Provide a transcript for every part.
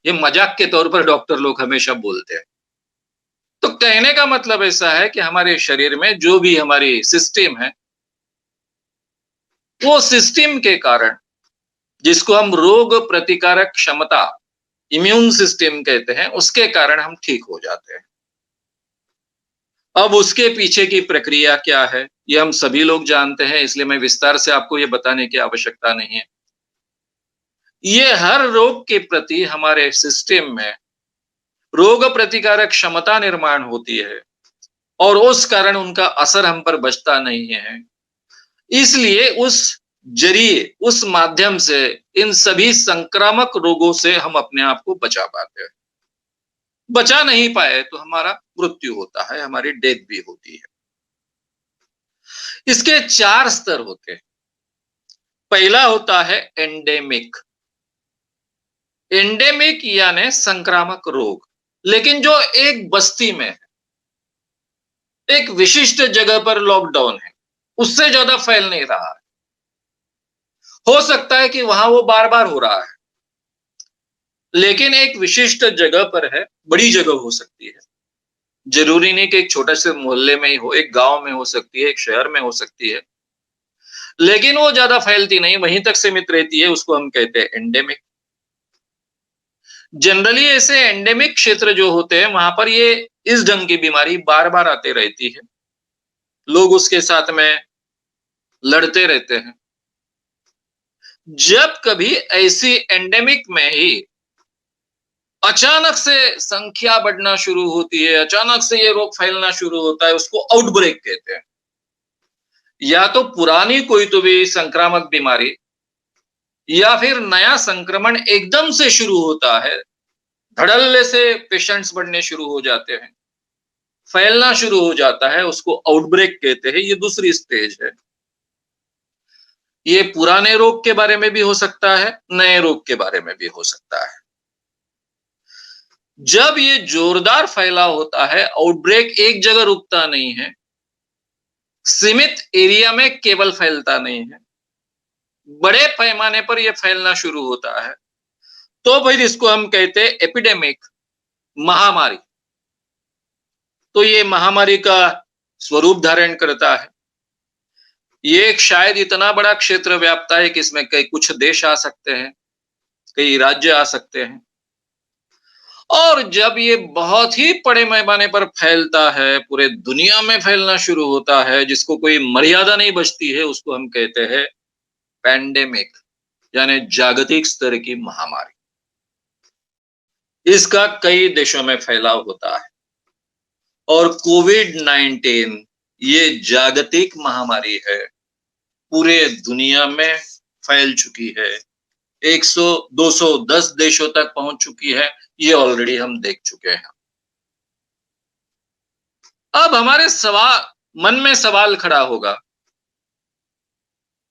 ये मजाक के तौर पर डॉक्टर लोग हमेशा बोलते हैं। तो कहने का मतलब ऐसा है कि हमारे शरीर में जो भी हमारी सिस्टम है, वो सिस्टम के कारण, जिसको हम रोग प्रतिकारक क्षमता, इम्यून सिस्टम कहते हैं, उसके कारण हम ठीक हो जाते हैं। अब उसके पीछे की प्रक्रिया क्या है, ये हम सभी लोग जानते हैं, इसलिए मैं विस्तार से आपको ये बताने की आवश्यकता नहीं है। ये हर रोग के प्रति हमारे सिस्टम में रोग प्रतिकारक क्षमता निर्माण होती है और उस कारण उनका असर हम पर बचता नहीं है। इसलिए उस जरिए, उस माध्यम से इन सभी संक्रामक रोगों से हम अपने आप को बचा पाते हैं। बचा नहीं पाए तो हमारा मृत्यु होता है, हमारी डेथ भी होती है। इसके 4 स्तर होते हैं। पहला होता है एंडेमिक। एंडेमिक यानी संक्रामक रोग। लेकिन जो एक बस्ती में है, एक विशिष्ट जगह पर लॉकडाउन है, उससे ज्यादा फैल नहीं रहा है। हो सकता है कि वहां वो बार-बार हो रहा है, लेकिन एक विशिष्ट जगह पर है, बड़ी जगह हो सकती है। जरूरी नहीं कि एक छोटे से मोहल्ले में ही हो, एक गांव में हो सकती है, एक शहर में हो सकती है, लेकिन वो ज्यादा फैलती नहीं, वहीं तक सीमित रहती है, उसको हम कहते हैं एंडेमिक। जनरली ऐसे एंडेमिक क्षेत्र जो होते हैं, वहां पर ये इस ढंग की बीमारी बार-बार आते रहती है। लोग उसके साथ में लड़ते रहते हैं। जब कभी ऐसी एंडेमिक में ही अचानक से संख्या बढ़ना शुरू होती है, अचानक से ये रोग फैलना शुरू होता है, उसको आउटब्रेक कहते हैं। या तो पुरानी कोई तो भी संक्रामक बीमारी या फिर नया संक्रमण एकदम से शुरू होता है, धड़ल्ले से पेशेंट्स बढ़ने शुरू हो जाते हैं, फैलना शुरू हो जाता है, उसको आउटब्रेक कहते हैं। ये दूसरी स्टेज है। ये पुराने रोग के बारे में भी हो सकता है, नए रोग के बारे में भी हो सकता है। जब ये जोरदार फैलाव होता है, आउटब्रेक एक जगह रुकता नहीं है, सीमित एरिया में केवल फैलता नहीं है, बड़े पैमाने पर यह फैलना शुरू होता है, तो फिर इसको हम कहते हैं एपिडेमिक, महामारी। तो ये महामारी का स्वरूप धारण करता है। ये एक शायद इतना बड़ा क्षेत्र व्यापता है कि इसमें कई कुछ देश आ सकते हैं, कई राज्य आ सकते हैं। और जब ये बहुत ही बड़े पैमाने पर फैलता है, पूरे दुनिया में फैलना शुरू होता है, जिसको कोई मर्यादा नहीं बचती है, उसको हम कहते हैं पैंडेमिक, यानी जागतिक स्तर की महामारी। इसका कई देशों में फैलाव होता है और कोविड-19 ये जागतिक महामारी है, पूरे दुनिया में फैल चुकी है। 100, 210 देशों तक पहुंच चुकी है। ये ऑलरेडी हम देख चुके हैं। अब हमारे मन में सवाल खड़ा होगा,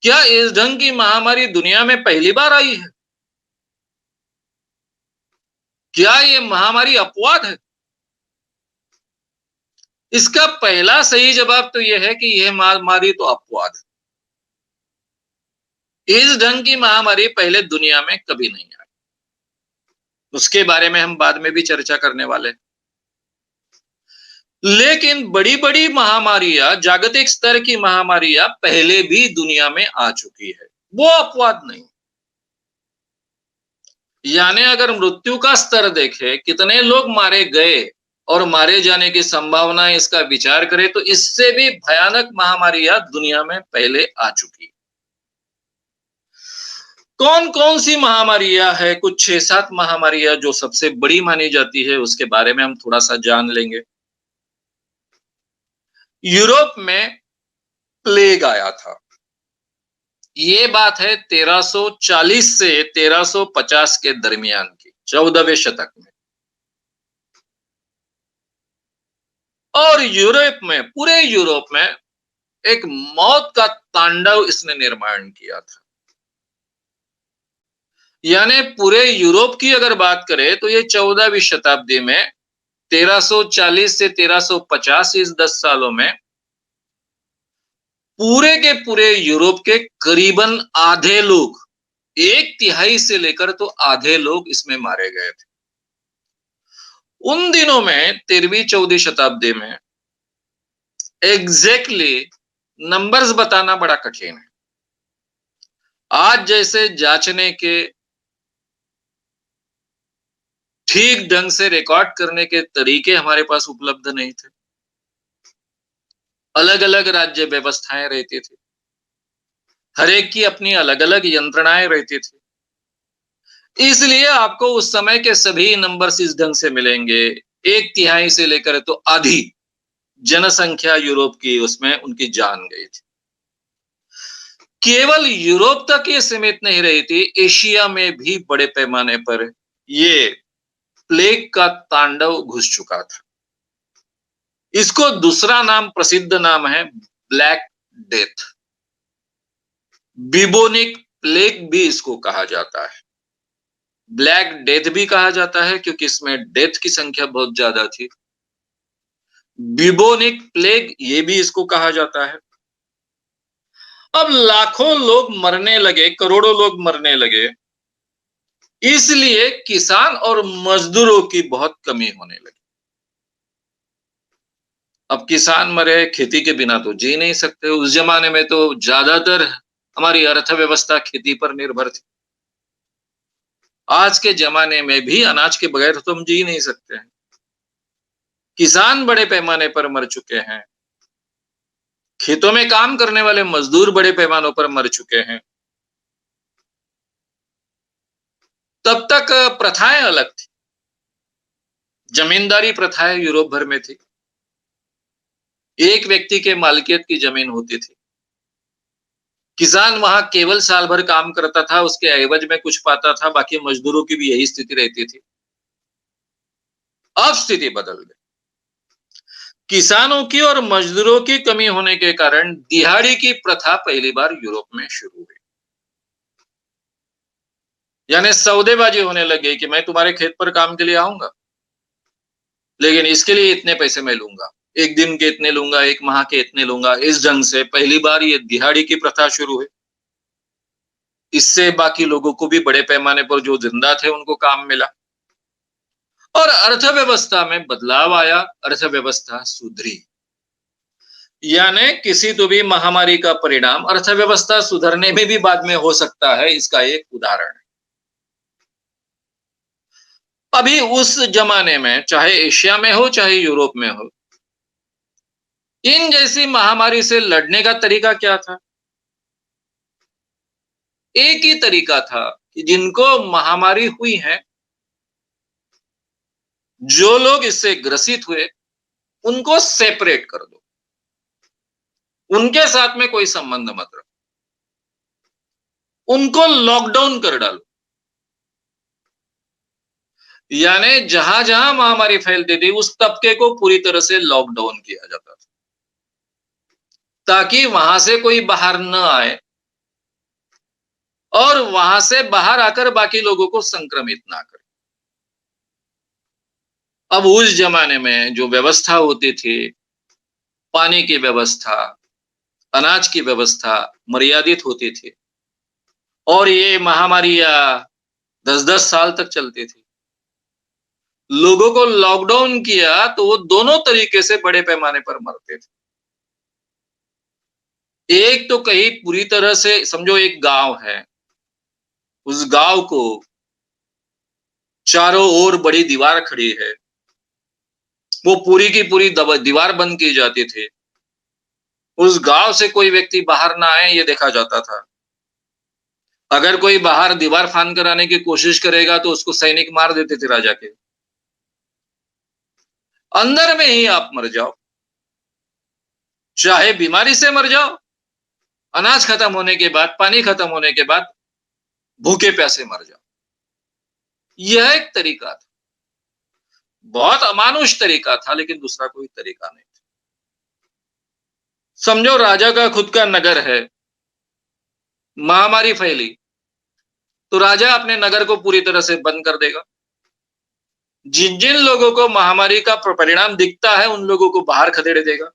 क्या इस ढंग की महामारी दुनिया में पहली बार आई है? क्या ये महामारी अपवाद है? इसका पहला सही जवाब तो यह है कि यह महामारी तो अपवाद है। इस ढंग की महामारी पहले दुनिया में कभी नहीं आई। उसके बारे में हम बाद में भी चर्चा करने वाले हैं। लेकिन बड़ी-बड़ी महामारियां, जागतिक स्तर की महामारियां पहले भी दुनिया में आ चुकी है। वो अपवाद नहीं। यानी अगर मृत्यु का स्तर देखें, कितने लोग मारे गए और मारे जाने की संभावना है, इसका विचार करें, तो इससे भी भयानक महामारियां दुनिया में पहले आ चुकी। कौन-कौन सी महामारियां है? कुछ 6-7 महामारियां जो सबसे बड़ी मानी जाती है, उसके बारे में हम थोड़ा-सा जान लेंगे। यूरोप में प्लेग आया था। ये बात है 1340 से 1350 के दरमियान की, 14वें शतक में। और यूरोप में, पूरे यूरोप में एक मौत का तांडव इसने निर्माण किया था। यानी पूरे यूरोप की अगर बात करें तो ये 14वीं शताब्दी में 1340 से 1350, इस 10 सालों में पूरे के पूरे यूरोप के करीबन आधे लोग, 1/3 से लेकर तो आधे लोग इसमें मारे गए थे। उन दिनों में 13वीं-14वीं शताब्दी में एग्जैक्टली नंबर्स बताना बड़ा कठिन है। आज जैसे जांचने के ठीक ढंग से रिकॉर्ड करने के तरीके हमारे पास उपलब्ध नहीं थे। अलग-अलग राज्य व्यवस्थाएं रहती थी। हर एक की अपनी अलग-अलग यंत्रणाएं रहती थी। इसलिए आपको उस समय के सभी नंबर्स इस ढंग से मिलेंगे। 1/3 से लेकर तो आधी जनसंख्या यूरोप की उसमें उनकी जान गई थी। केवल यूरोप तक ये सीमित नहीं रही थी, एशिया में भी बड़े पैमाने पर ये प्लेग का तांडव घुस चुका था। इसको दूसरा नाम, प्रसिद्ध नाम है ब्लैक डेथ। बिबोनिक प्लेग भी इसको कहा जाता है। ब्लैक डेथ भी कहा जाता है क्योंकि इसमें डेथ की संख्या बहुत ज्यादा थी। बिबोनिक प्लेग ये भी इसको कहा जाता है। अब लाखों लोग मरने लगे, करोड़ों लोग मरने लगे, इसलिए किसान और मजदूरों की बहुत कमी होने लगी। अब किसान मरे, खेती के बिना तो जी नहीं सकते। उस जमाने में तो ज्यादातर हमारी अर्थव्यवस्था खेती पर निर्भर थी। आज के जमाने में भी अनाज के बगैर तो हम जी नहीं सकते हैं। किसान बड़े पैमाने पर मर चुके हैं। खेतों में काम करने वाले मजदूर बड़े पैमानों पर मर चुके हैं। तब तक प्रथाएं अलग थी। जमींदारी प्रथाएं यूरोप भर में थी। एक व्यक्ति के मालिकियत की जमीन होती थी। किसान वहां केवल साल भर काम करता था, उसके एवज में कुछ पाता था, बाकी मजदूरों की भी यही स्थिति रहती थी। अब स्थिति बदल गई। किसानों की और मजदूरों की कमी होने के कारण दिहाड़ी की प्रथा पहली बार यूरोप में शुरू हुई। यानी सौदेबाजी होने लगी कि मैं तुम्हारे खेत पर काम के लिए आऊंगा, लेकिन इसके लिए इतने पैसे मैं लूंगा, एक दिन के इतने लूंगा, एक माह के इतने लूंगा। इस ढंग से पहली बार ये दिहाड़ी की प्रथा शुरू हुई। इससे बाकी लोगों को भी बड़े पैमाने पर जो जिंदा थे उनको काम मिला और अर्थव्यवस्था में बदलाव आया। अर्थव्यवस्था सुधरी। यानी किसी तो भी महामारी का परिणाम अर्थव्यवस्था सुधरने में भी बाद में हो सकता है, इसका एक उदाहरण है। अभी उस जमाने में चाहे एशिया में हो चाहे यूरोप में हो, इन जैसी महामारी से लड़ने का तरीका क्या था? एक ही तरीका था कि जिनको महामारी हुई है, जो लोग इससे ग्रसित हुए, उनको सेपरेट कर दो, उनके साथ में कोई संबंध मत रखो, उनको लॉकडाउन कर डालो। यानी जहां जहां महामारी फैलती थी उस तबके को पूरी तरह से लॉकडाउन किया जाता था, ताकि वहां से कोई बाहर न आए और वहां से बाहर आकर बाकी लोगों को संक्रमित ना करे। अब उस जमाने में जो व्यवस्था होती थी, पानी की व्यवस्था, अनाज की व्यवस्था मर्यादित होती थी और ये महामारियां 10-10 साल तक चलती थी। लोगों को लॉकडाउन किया तो वो दोनों तरीके से बड़े पैमाने पर मरते थे। एक तो कहीं पूरी तरह से समझो एक गांव है, उस गांव को चारों ओर बड़ी दीवार खड़ी है, वो पूरी की पूरी दीवार बंद की जाती थी। उस गांव से कोई व्यक्ति बाहर ना आए ये देखा जाता था। अगर कोई बाहर दीवार फांद कर आने की कोशिश करेगा तो उसको सैनिक मार देते थे राजा के। अंदर में ही आप मर जाओ, चाहे बीमारी से मर जाओ, अनाज खत्म होने के बाद, पानी खत्म होने के बाद भूखे प्यासे मर जाओ। यह एक तरीका था, बहुत अमानुष तरीका था, लेकिन दूसरा कोई तरीका नहीं था। समझो राजा का खुद का नगर है, महामारी फैली तो राजा अपने नगर को पूरी तरह से बंद कर देगा। जिन जिन लोगों को महामारी का परिणाम दिखता है उन लोगों को बाहर खदेड़ देगा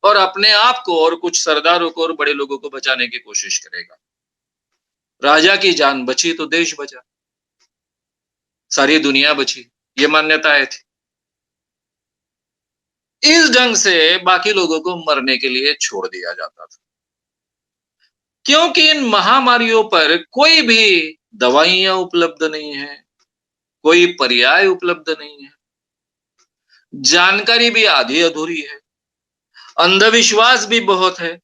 और अपने आप को और कुछ सरदारों को और बड़े लोगों को बचाने की कोशिश करेगा। राजा की जान बची तो देश बचा, सारी दुनिया बची, ये मान्यताएं थी। इस ढंग से बाकी लोगों को मरने के लिए छोड़ दिया जाता था। क्योंकि इन महामारियों पर कोई भी दवाइयाँ उपलब्ध नहीं है, कोई पर्याय उपलब्ध नहीं है, जानकारी भी आधी-अधूरी है, अंधविश्वास भी बहुत है।